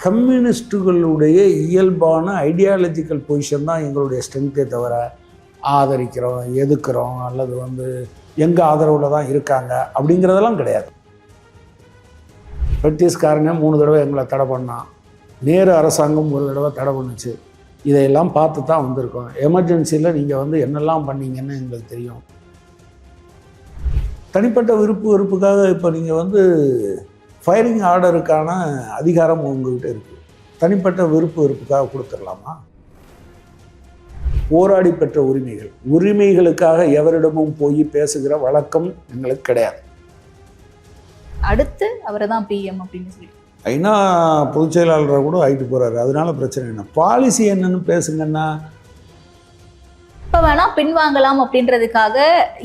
கம்யூனிஸ்டுகளுடைய இயல்பான ideological position தான் எங்களுடைய ஸ்ட்ரென்த்தே தவிர ஆதரிக்கிறோம், எதுக்குறோம், அல்லது எங்கள் ஆதரவில் தான் இருக்காங்க அப்படிங்கிறதெல்லாம் கிடையாது. பிரிட்டிஷ்காரனே 3 தடவை எங்களை தடை பண்ணான், நேரு அரசாங்கம் 1 தடவை தடை பண்ணுச்சு. இதையெல்லாம் பார்த்து தான் வந்திருக்கோம். எமர்ஜென்சியில் நீங்கள் என்னெல்லாம் பண்ணீங்கன்னு எங்களுக்கு தெரியும். தனிப்பட்ட வெறுப்புக்காக இப்போ நீங்கள் ஃபயரிங் ஆர்டருக்கான அதிகாரம் உங்கள்கிட்ட இருக்குது. தனிப்பட்ட வெறுப்புக்காக கொடுத்துடலாமா? போராடி பெற்ற உரிமைகளுக்காக எவரிடமும் போய் பேசுகிற வழக்கம் எங்களுக்கு கிடையாது. அடுத்து அவரை தான் பிஎம் அப்படின்னு சொல்லி ஐநா பொதுச் செயலாளரை கூட ஆகிட்டு போகிறாரு. அதனால பிரச்சனை என்ன? பாலிசி என்னன்னு பேசுங்கன்னா இப்போ வேணால் பின்வாங்கலாம் அப்படின்றதுக்காக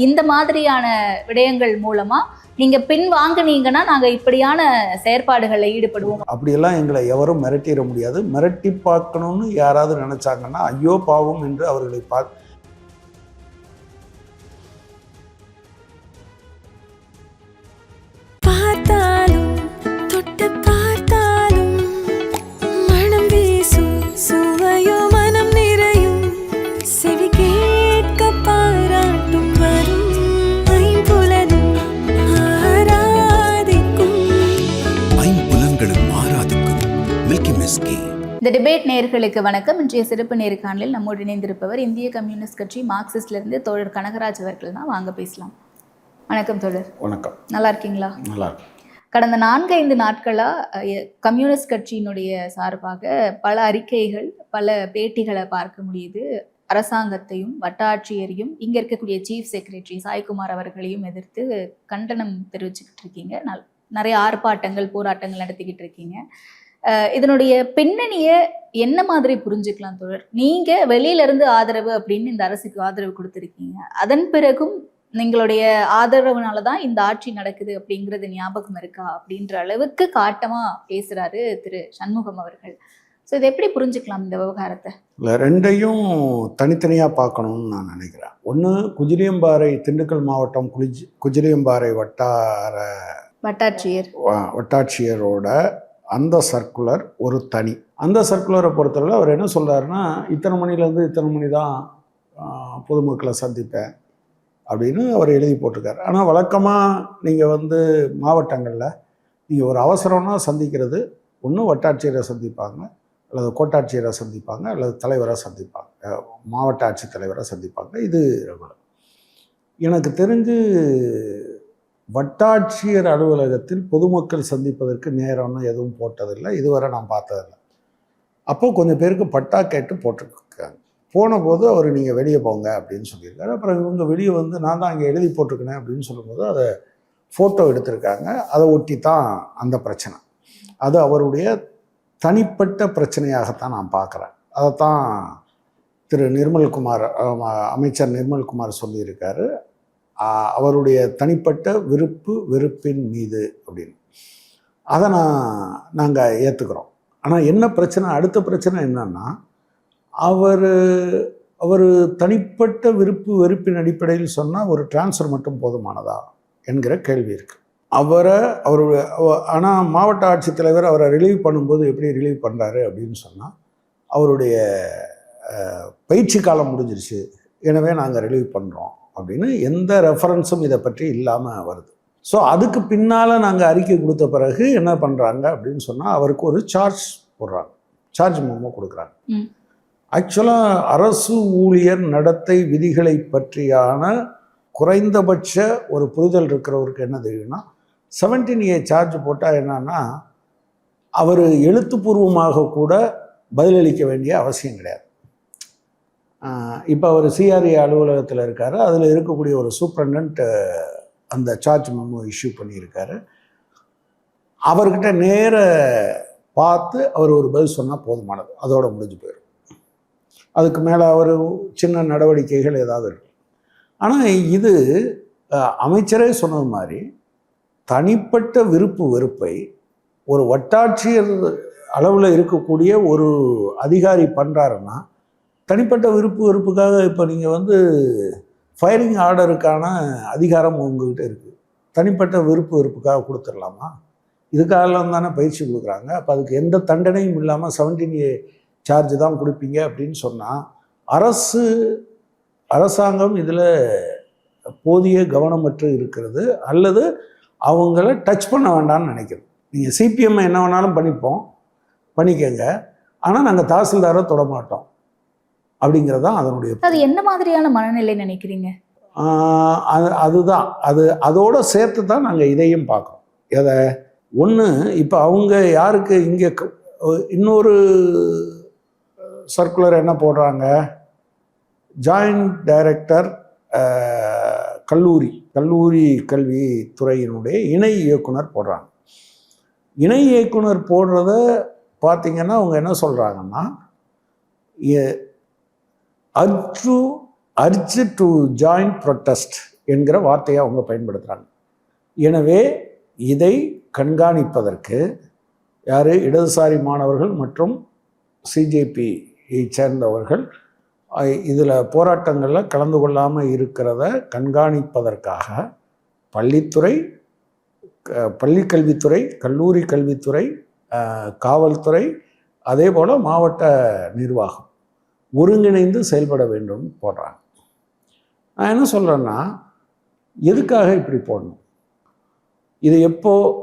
இந்த மாதிரியான விடயங்கள் மூலமாக நீங்கள் பின்வாங்கினீங்கன்னா நாங்கள் இப்படியான செயற்பாடுகளில் ஈடுபடுவோம். அப்படியெல்லாம் எங்களை எவரும் மிரட்டிட முடியாது. மிரட்டி பார்க்கணும்னு யாராவது நினச்சாங்கன்னா ஐயோ பாவம் என்று அவர்களை இந்த டிபேட் நேயர்களுக்கு வணக்கம். இன்றைய சிறப்பு நேர்காணலில் நம்மோடு இணைந்திருப்பவர் இந்திய கம்யூனிஸ்ட் கட்சி மார்க்சிஸ்ட்லேருந்து தோழர் கனகராஜ் அவர்கள் தான். வாங்க பேசலாம். வணக்கம் தோழர். வணக்கம். நல்லா இருக்கீங்களா? நல்லா. கடந்த 4-5 நாட்களாக கம்யூனிஸ்ட் கட்சியினுடைய சார்பாக பல அறிக்கைகள், பல பேட்டிகளை பார்க்க முடியுது. அரசாங்கத்தையும் வட்டாட்சியரையும் இங்கே இருக்கக்கூடிய சீஃப் செக்ரட்டரி சாய்குமார் அவர்களையும் எதிர்த்து கண்டனம் தெரிவிச்சுக்கிட்டு இருக்கீங்க. நிறைய ஆர்ப்பாட்டங்கள், போராட்டங்கள் நடத்திக்கிட்டு இருக்கீங்க. இதனுடைய பின்னணியை என்ன மாதிரி புரிஞ்சுக்கலாம் தோழர்? நீங்க வெளியில இருந்து ஆதரவு அப்படின்னு இந்த அரசுக்கு ஆதரவு கொடுத்துருக்கீங்க. அதன் பிறகும் நீங்களுடைய ஆதரவுனாலதான் இந்த ஆட்சி நடக்குது அப்படிங்கிறது ஞாபகம் இருக்கா அப்படின்ற அளவுக்கு காட்டமா பேசுறாரு திரு சண்முகம் அவர்கள். ஸோ இதை எப்படி புரிஞ்சுக்கலாம் இந்த விவகாரத்தை? இல்லை, ரெண்டையும் தனித்தனியாக பார்க்கணும்னு நான் நினைக்கிறேன். ஒன்று, குஜிலியம்பாறை, திண்டுக்கல் மாவட்டம் குஜிலியம்பாறை வட்டாட்சியரோட அந்த சர்க்குலர் ஒரு தனி. அந்த சர்க்குலரை பொறுத்தவரை அவர் என்ன சொல்கிறாருன்னா, இத்தனை மணிலேருந்து இத்தனை மணி தான் பொதுமக்களை சந்திப்பேன் அப்படின்னு அவர் எழுதி போட்டிருக்காரு. ஆனால் வழக்கமாக நீங்கள் மாவட்டங்களில் நீங்கள் ஒரு அவசரம்னா சந்திக்கிறது ஒன்று வட்டாட்சியரை சந்திப்பாங்க, அல்லது கோட்டாட்சியரை சந்திப்பாங்க, அல்லது தலைவரை சந்திப்பாங்க, மாவட்ட ஆட்சித்தலைவரை சந்திப்பாங்க. இது ரெகுலர். எனக்கு தெரிஞ்சு வட்டாட்சியர் அலுவலகத்தில் பொதுமக்கள் சந்திப்பதற்கு நேரம்னு எதுவும் போட்டதில்லை, இதுவரை நான் பார்த்ததில்லை. அப்போ கொஞ்சம் பேருக்கு பட்டா கேட்டு போட்டிருக்காங்க. போன போது அவர் நீங்கள் வெளியே போங்க அப்படின்னு சொல்லியிருக்காரு. அப்புறம் இவங்க வெளியே நான் தான் அங்கே எழுதி போட்டிருக்கேன் அப்படின்னு சொல்லும்போது அதை ஃபோட்டோ எடுத்திருக்காங்க. அதை ஒட்டி தான் அந்த பிரச்சனை. அது அவருடைய தனிப்பட்ட பிரச்சனையாகத்தான் நான் பார்க்குறேன். அதைத்தான் திரு நிர்மல்குமார், அமைச்சர் நிர்மல்குமார் சொல்லியிருக்காரு, அவருடைய தனிப்பட்ட வெறுப்பின் மீது அப்படின்னு. அதை நாங்கள் ஏற்றுக்கிறோம். ஆனால் என்ன பிரச்சனை, அடுத்த பிரச்சனை என்னன்னா, அவர் தனிப்பட்ட வெறுப்பின் அடிப்படையில் சொன்னால் ஒரு டிரான்ஸ்ஃபர் மட்டும் போதுமானதா என்கிற கேள்வி இருக்குது. ஆனால் மாவட்ட ஆட்சித்தலைவர் அவரை ரிலீவ் பண்ணும்போது எப்படி ரிலீவ் பண்ணுறாரு அப்படின்னு சொன்னால், அவருடைய பயிற்சி காலம் முடிஞ்சிருச்சு, எனவே நாங்கள் ரிலீவ் பண்ணுறோம் அப்படின்னு எந்த ரெஃபரன்ஸும் இதை பற்றி இல்லாமல் வருது. ஸோ அதுக்கு பின்னால் நாங்கள் அறிக்கை கொடுத்த பிறகு என்ன பண்ணுறாங்க அப்படின்னு சொன்னால், அவருக்கு ஒரு சார்ஜ் போடுறாங்க, சார்ஜ் மெமோ கொடுக்குறாங்க. ஆக்சுவலாக அரசு ஊழியர் நடத்தை விதிகளை பற்றியான குறைந்தபட்ச ஒரு புரிதல் இருக்கிறவருக்கு என்ன தெரியும்னா, 17A சார்ஜ் போட்டால் என்னன்னா, அவர் எழுத்துப்பூர்வமாக கூட பதிலளிக்க வேண்டிய அவசியம் கிடையாது. இப்போ அவர் சிஆர்ஏ அலுவலகத்தில் இருக்கார். அதில் இருக்கக்கூடிய ஒரு சூப்பரண்டன்ட் அந்த சார்ஜ் மெமோ இஷ்யூ பண்ணியிருக்காரு. அவர்கிட்ட நேர பார்த்து அவர் ஒரு பதில் சொன்னால் போதுமானது, அதோட முடிஞ்சு போயிடும். அதுக்கு மேலே அவர் சின்ன நடவடிக்கைகள் ஏதாவது இருக்கு. ஆனால் இது அமைச்சரே சொன்னது மாதிரி தனிப்பட்ட வெறுப்பை ஒரு வட்டாட்சியர் அளவில் இருக்கக்கூடிய ஒரு அதிகாரி பண்ணுறாருன்னா, தனிப்பட்ட வெறுப்புக்காக இப்போ நீங்கள் ஃபயரிங் ஆர்டருக்கான அதிகாரம் உங்கள்கிட்ட இருக்குது, தனிப்பட்ட வெறுப்புக்காக கொடுத்துடலாமா? இதுக்காகலாம் தானே பயிற்சி கொடுக்குறாங்க. அப்போ அதுக்கு எந்த தண்டனையும் இல்லாமல் 17A சார்ஜ் தான் கொடுப்பீங்க அப்படின்னு சொன்னால் அரசாங்கம் இதில் போதிய கவனமற்று இருக்கிறது, அல்லது அவங்கள டச் பண்ண வேண்டாம்னு நினைக்கிறது. நீங்கள் சிபிஎம் என்ன வேணாலும் பண்ணிக்கங்க, ஆனால் நாங்கள் தாசில்தாரை தொட மாட்டோம் அப்படிங்கிறது தான் அதனுடைய. அது என்ன மாதிரியான மனநிலை நினைக்கிறீங்க? அதுதான் அதோட சேர்த்து தான் நாங்கள் இதையும் பார்க்குறோம். எதை ஒன்று இப்போ அவங்க யாருக்கு இங்கே இன்னொரு சர்க்குலர் என்ன போடுறாங்க, ஜாயிண்ட் டைரக்டர் கல்லூரி கல்வித்துறையினுடைய இணை இயக்குனர் போடுறாங்க. இணை இயக்குனர் போடுறத பார்த்தீங்கன்னா அவங்க என்ன சொல்கிறாங்கன்னா, அர்ஜ் டு ஜாயின் ப்ரொட்டஸ்ட் என்கிற வார்த்தையை அவங்க பயன்படுத்துகிறாங்க. எனவே இதை கண்காணிப்பதற்கு யார், இடதுசாரி மாணவர்கள் மற்றும் சிஜேபியை சேர்ந்தவர்கள் இதில் போராட்டங்களில் கலந்து கொள்ளாமல் இருக்கிறத கண்காணிப்பதற்காக பள்ளிக்கல்வித்துறை, கல்லூரி கல்வித்துறை, காவல்துறை, அதே போல் மாவட்ட நிர்வாகம் ஒருங்கிணைந்து செயல்பட வேண்டும் போடுறாங்க. நான் என்ன சொல்கிறேன்னா, எதுக்காக இப்படி போடணும்,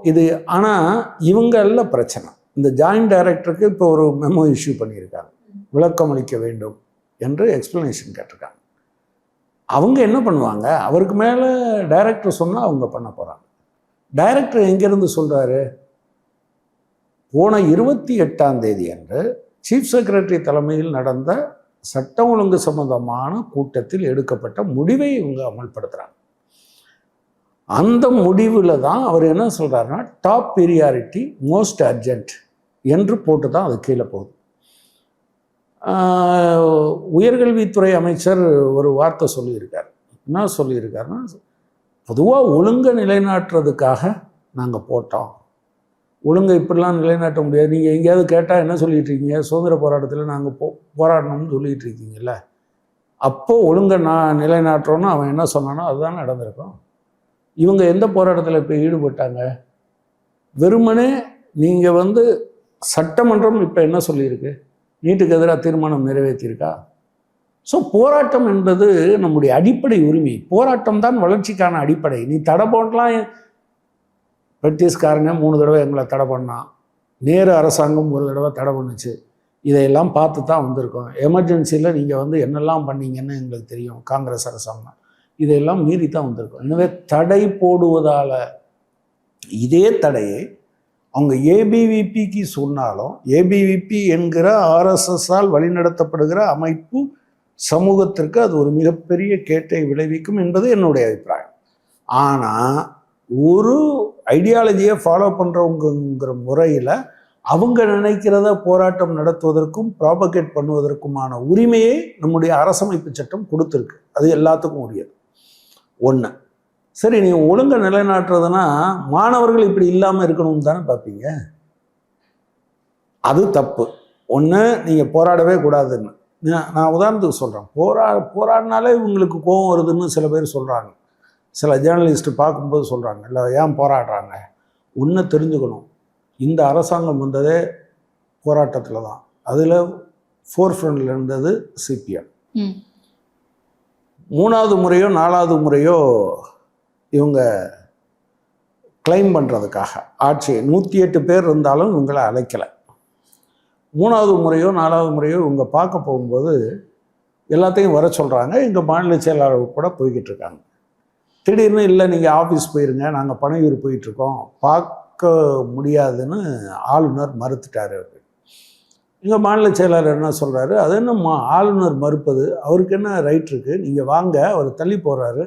இது ஆனால் இவங்கள பிரச்சனை. இந்த ஜாயிண்ட் டைரக்டருக்கு இப்போ ஒரு மெமோ இஷ்யூ பண்ணியிருக்காங்க, விளக்கம் அளிக்க வேண்டும் என்று எக்ஸ்ப்ளனேஷன் கேட்டிருக்காங்க. அவங்க என்ன பண்ணுவாங்க, அவருக்கு மேலே டைரக்டர் சொன்னால் அவங்க பண்ண போகிறாங்க. டைரக்டர் எங்கேருந்து சொல்கிறாரு, போன 28ஆம் தேதி அன்று சீஃப் செக்ரட்டரி தலைமையில் நடந்த சட்டம் ஒழுங்கு சம்பந்தமான கூட்டத்தில் எடுக்கப்பட்ட முடிவை இவங்க அமல்படுத்துகிறாங்க. அந்த முடிவில் தான் அவர் என்ன சொல்கிறாருன்னா, டாப் பீரியாரிட்டி மோஸ்ட் அர்ஜென்ட் என்று போட்டு தான் அது கீழே போகுது. உயர்கல்வித்துறை அமைச்சர் ஒரு வார்த்தை சொல்லியிருக்கார். என்ன சொல்லியிருக்காருன்னா, பொதுவாக ஒழுங்கை நிலைநாட்டுறதுக்காக நாங்கள் போட்டோம், ஒழுங்கை இப்படிலாம் நிலைநாட்ட முடியாது. நீங்கள் எங்கேயாவது கேட்டால் என்ன சொல்லிகிட்டு இருக்கீங்க, சுதந்திர போராட்டத்தில் நாங்கள் போராடணும்னு சொல்லிகிட்டு இருக்கீங்கல்ல, அப்போது ஒழுங்கை நிலைநாட்டுறோன்னு அவன் என்ன சொன்னானோ அதுதான் நடந்திருக்கும். இவங்க எந்த போராட்டத்தில் இப்போ ஈடுபட்டாங்க, வெறுமனே நீங்கள் சட்டமன்றம் இப்போ என்ன சொல்லியிருக்கு, நீட்டுக்கு எதிராக தீர்மானம் நிறைவேற்றியிருக்கா. ஸோ போராட்டம் என்பது நம்முடைய அடிப்படை உரிமை. போராட்டம் தான் வளர்ச்சிக்கான அடிப்படை. நீ தடை போடலாம், பிரிட்டிஷ்காரங்க 3 தடவை எங்களை தடை பண்ணான், நேரு அரசாங்கம் ஒரு தடவை தடை பண்ணுச்சு, இதையெல்லாம் பார்த்து தான் வந்திருக்கோம். எமர்ஜென்சியில் நீங்கள் என்னெல்லாம் பண்ணீங்கன்னு எங்களுக்கு தெரியும், காங்கிரஸ் அரசாங்கம் இதையெல்லாம் மீறி தான் வந்திருக்கோம். எனவே தடை போடுவதால் இதே தடையை அவங்க ஏபிவிபிக்கு சொன்னாலும், ஏபிவிபி என்கிற ஆர்எஸ்எஸ்ஸால் வழிநடத்தப்படுகிற அமைப்பு சமூகத்திற்கு அது ஒரு மிகப்பெரிய கேட்டை விளைவிக்கும் என்பது என்னுடைய அபிப்பிராயம். ஆனால் ஒரு ஐடியாலஜியை ஃபாலோ பண்ணுறவங்கிற முறையில் அவங்க நினைக்கிறத போராட்டம் நடத்துவதற்கும் ப்ராபகேட் பண்ணுவதற்குமான உரிமையை நம்முடைய அரசமைப்பு சட்டம் கொடுத்துருக்கு. அது எல்லாத்துக்கும் உரியது. ஒன்று. சரி, நீங்கள் ஒழுங்கை நிலைநாட்டுறதுன்னா மாணவர்கள் இப்படி இல்லாமல் இருக்கணும்னு தானே பார்ப்பீங்க. அது தப்பு. ஒன்று, நீங்கள் போராடவே கூடாதுன்னு. நான் உதாரணத்துக்கு சொல்கிறேன். போராடினாலே இவங்களுக்கு கோபம் வருதுன்னு சில பேர் சொல்கிறாங்க. சில ஜேர்னலிஸ்ட்டு பார்க்கும்போது சொல்கிறாங்க, இல்லை ஏன் போராடுறாங்க. ஒன்று தெரிஞ்சுக்கணும், இந்த அரசாங்கம் வந்ததே போராட்டத்தில் தான். அதில் ஃபோர் ஃப்ரண்டில் இருந்தது சிபிஎம். 3வது முறையோ 4வது முறையோ இவங்க கிளைம் பண்ணுறதுக்காக ஆட்சி 108 பேர் இருந்தாலும் இவங்களை அழைக்கலை. 3வது முறையோ 4வது முறையோ இவங்க பார்க்க போகும்போது எல்லாத்தையும் வர சொல்கிறாங்க. எங்கள் மாநில செயலாளர் கூட போய்கிட்டு இருக்காங்க. திடீர்னு இல்லை, நீங்கள் ஆஃபீஸ் போயிருங்க, நாங்கள் பனையூர் போயிட்டுருக்கோம், பார்க்க முடியாதுன்னு ஆளுநர் மறுத்துட்டார். எங்கள் மாநில செயலாளர் என்ன சொல்கிறாரு, அது என்னம்மா ஆளுநர் மறுப்பது, அவருக்கு என்ன ரைட் இருக்குது, நீங்கள் வாங்க, அவர் தள்ளி போடுறாரு,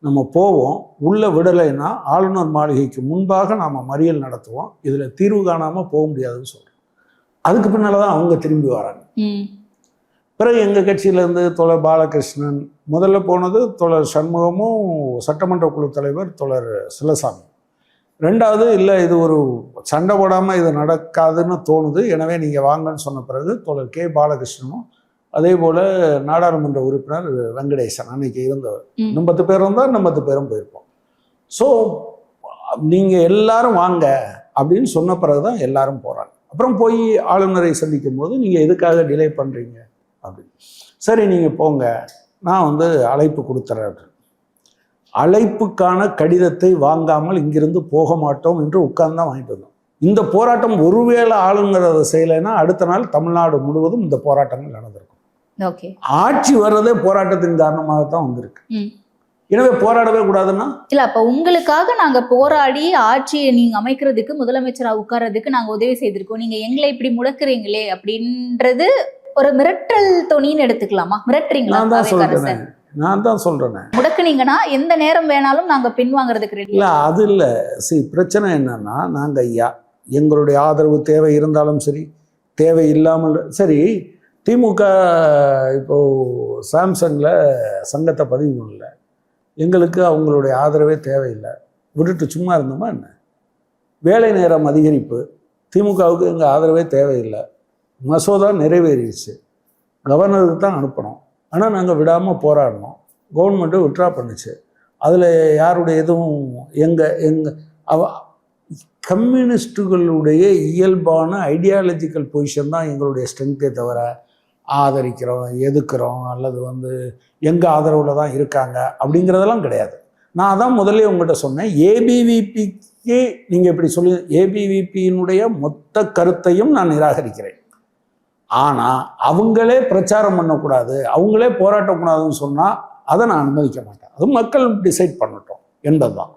நம்ம போவோம், உள்ளே விடலைன்னா ஆளுநர் மாளிகைக்கு முன்பாக நாம் மறியல் நடத்துவோம், இதில் தீர்வு காணாமல் போக முடியாதுன்னு சொல்கிறோம். அதுக்கு பின்னால் தான் அவங்க திரும்பி வராங்க. பிறகு எங்கள் கட்சியிலேருந்து தோழர் பாலகிருஷ்ணன், முதல்ல போனது தோழர் சண்முகமும் சட்டமன்ற குழு தலைவர் தோழர் சிலசாமி. 2வது, இல்லை இது ஒரு சண்டை போடாமல் இது நடக்காதுன்னு தோணுது, எனவே நீங்கள் வாங்கன்னு சொன்ன பிறகு தோழர் கே பாலகிருஷ்ணனும், அதே போல் நாடாளுமன்ற உறுப்பினர் வெங்கடேசன் அன்னைக்கு இருந்தவர், 10 பேர் இருந்தால் 10 பேரும் போயிருப்போம். ஸோ நீங்கள் எல்லாரும் வாங்க அப்படின்னு சொன்ன பிறகு தான் எல்லாரும் போகிறாங்க. அப்புறம் போய் ஆளுநரை சந்திக்கும் போது நீங்கள் எதுக்காக டிலே பண்ணுறீங்க அப்படின்னு, சரி நீங்கள் போங்க, நான் வந்து அழைப்பு கொடுத்துறேன். அழைப்புக்கான கடிதத்தை வாங்காமல் இங்கிருந்து போக மாட்டோம் என்று உட்கார்ந்து தான் வாங்கிட்டு வந்தோம். இந்த போராட்டம் ஒருவேளை ஆளுநர் அதை செய்யலைன்னா அடுத்த நாள் தமிழ்நாடு முழுவதும் இந்த போராட்டங்கள் நடந்திருக்கும். ஆட்சி வர்றதே போராட்டத்தின் காரணமாக தான் வந்திருக்கு. எனவே போராடவே கூடாதுன்னா இல்ல, அப்ப உங்களுக்காக நாங்க போராடி ஆட்சியை நீங்க அமைக்கிறதுக்கு, முதலமைச்சரா உட்கார்றதுக்கு நாங்க உதவி செய்திருக்கோம், நீங்க எங்களை இப்படி முடக்குறீங்களே அப்படின்றது ஒரு மிரட்டல் தொனின்னு எடுத்துக்கலாமா? மிரட்டுறீங்களா? நான் தான் சொல்றேன், முடக்குனீங்கன்னா எந்த நேரம் வேணாலும் நாங்க பின்வாங்கிறதுக்கு ரெடி. இல்ல அது இல்ல. பிரச்சனை என்னன்னா, நாங்க ஐயா எங்களுடைய ஆதரவு தேவை இருந்தாலும் சரி, தேவை இல்லாமல் சரி, திமுக இப்போ சாம்சங்கில் சங்கத்தை பதிவு பண்ணல, எங்களுக்கு அவங்களுடைய ஆதரவே தேவையில்லை, விட்டுட்டு சும்மா இருந்தோமா என்ன? வேலை நேரம் அதிகரிப்பு, திமுகவுக்கு எங்கள் ஆதரவே தேவையில்லை, மசோதா நிறைவேறிடுச்சு, கவர்னருக்கு தான் அனுப்பணும், ஆனால் நாங்கள் விடாமல் போராடினோம், கவர்மெண்ட்டு விட்ரா பண்ணுச்சு, அதில் யாருடைய எதுவும் கம்யூனிஸ்டுகளுடைய இயல்பான ஐடியாலஜிக்கல் பொசிஷன் தான் எங்களுடைய ஸ்ட்ரென்த்தே தவிர ஆதரிக்கிறோம், எதுக்குறோம், அல்லது வந்து எங்கள் ஆதரவில் தான் இருக்காங்க அப்படிங்கிறதெல்லாம் கிடையாது. நான் அதான் முதல்ல உங்கள்கிட்ட சொன்னேன், ஏபிவிபிக்கு நீங்கள் இப்படி சொல்லி ஏபிவிபியினுடைய மொத்த கருத்தையும் நான் நிராகரிக்கிறேன். ஆனால் அவங்களே பிரச்சாரம் பண்ணக்கூடாது, அவங்களே போராட்டக்கூடாதுன்னு சொன்னால் அதை நான் அனுமதிக்க மாட்டேன். அது மக்கள் டிசைட் பண்ணட்டும் என்பது தான்.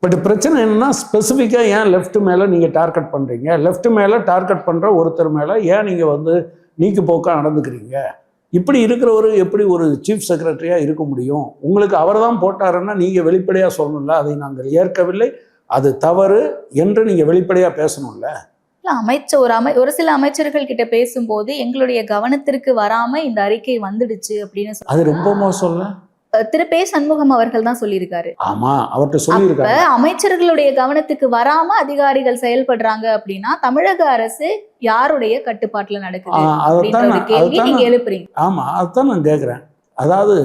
பட் பிரச்சனை என்னன்னா, ஸ்பெசிஃபிக்காக ஏன் லெஃப்ட் மேலே நீங்கள் டார்கெட் பண்ணுறீங்க, லெஃப்ட் மேலே டார்கெட் பண்ணுற ஒருத்தர் மேலே ஏன் நீங்கள் வந்து நீக்கு போக்காக நடந்துக்கிறீங்க? இப்படி இருக்கிறவர் எப்படி ஒரு சீஃப் செக்ரட்டரியாக இருக்க முடியும்? உங்களுக்கு அவர் தான் போட்டாருன்னா நீங்கள் வெளிப்படையாக சொல்லணும்ல, அதை நாங்கள் ஏற்கவில்லை, அது தவறு என்று நீங்கள் வெளிப்படையாக பேசணும்ல. ஒரு சில அமைச்சர்கள் கிட்ட பேசும்போது எங்களுடைய கவனத்திற்கு வராம இந்த அறிக்கை வந்துடுச்சு அப்படின்னு அது ரொம்ப மோசம்ல. திரு பே. சண்முகம் அவர்கள் தான் சொல்லியிருக்காரு. ஆமா, அவர்கிட்ட சொல்லியிருக்காரு. அமைச்சர்களுடைய கவனத்துக்கு வராம அதிகாரிகள் செயல்படுறாங்க அப்படின்னா தமிழக அரசு யாருடைய கட்டுப்பாட்டுல நடக்குது கேள்வி நீங்க எழுப்புறீங்க. ஆமா, அதுதான் நான் கேட்கிறேன். அதாவது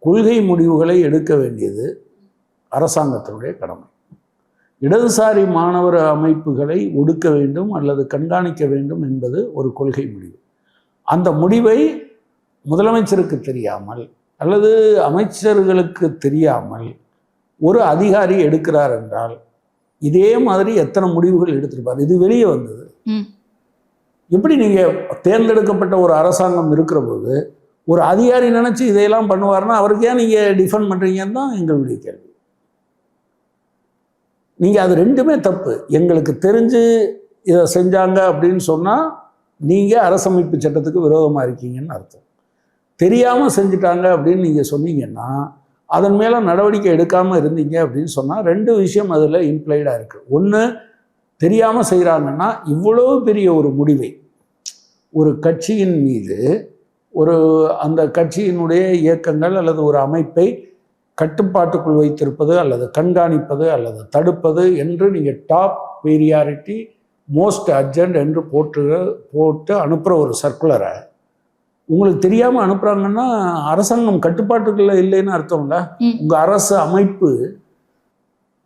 கொள்கை முடிவுகளை எடுக்க வேண்டியது அரசாங்கத்தினுடைய கடமை. இடதுசாரி மாணவர் அமைப்புகளை ஒடுக்க வேண்டும் அல்லது கண்காணிக்க வேண்டும் என்பது ஒரு கொள்கை முடிவு. அந்த முடிவை முதலமைச்சருக்கு தெரியாமல் அல்லது அமைச்சர்களுக்கு தெரியாமல் ஒரு அதிகாரி எடுக்கிறார் என்றால் இதே மாதிரி எத்தனை முடிவுகள் எடுத்திருப்பார்? இது வெளியே வந்தது. எப்படி நீங்கள் தேர்ந்தெடுக்கப்பட்ட ஒரு அரசாங்கம் இருக்கிற போது ஒரு அதிகாரி நினைச்சு இதையெல்லாம் பண்ணுவார்னா அவருக்கு ஏன் நீங்கள் டிஃபெண்ட் பண்ணுறீங்கன்னு தான் எங்களுடைய கேள்வி. நீங்கள் அது ரெண்டுமே தப்பு. எங்களுக்கு தெரிஞ்சு இதை செஞ்சாங்க அப்படின்னு சொன்னால் நீங்கள் அரசமைப்பு சட்டத்துக்கு விரோதமாக இருக்கீங்கன்னு அர்த்தம். தெரியாமல் செஞ்சுட்டாங்க அப்படின்னு நீங்கள் சொன்னீங்கன்னா, அதன் மேலே நடவடிக்கை எடுக்காமல் இருந்தீங்க அப்படின்னு சொன்னால் ரெண்டு விஷயம் அதில் இம்ப்ளைடாக இருக்குது. ஒன்று, தெரியாமல் செய்கிறாங்கன்னா இவ்வளோ பெரிய ஒரு முடிவை ஒரு கட்சியின் மீது அந்த கட்சியினுடைய இயக்கங்கள் அல்லது ஒரு அமைப்பை கட்டுப்பாட்டுக்குள் வைத்திருப்பது அல்லது கண்காணிப்பது அல்லது தடுப்பது என்று நீங்கள் டாப் ப்ரியாரிட்டி மோஸ்ட் அர்ஜென்ட் என்று போட்டு அனுப்புகிற ஒரு சர்க்குலரை உங்களுக்கு தெரியாமல் அனுப்புகிறாங்கன்னா அரசாங்கம் கட்டுப்பாட்டுக்குள்ள இல்லைன்னு அர்த்தம்ல. உங்கள் அரசு அமைப்பு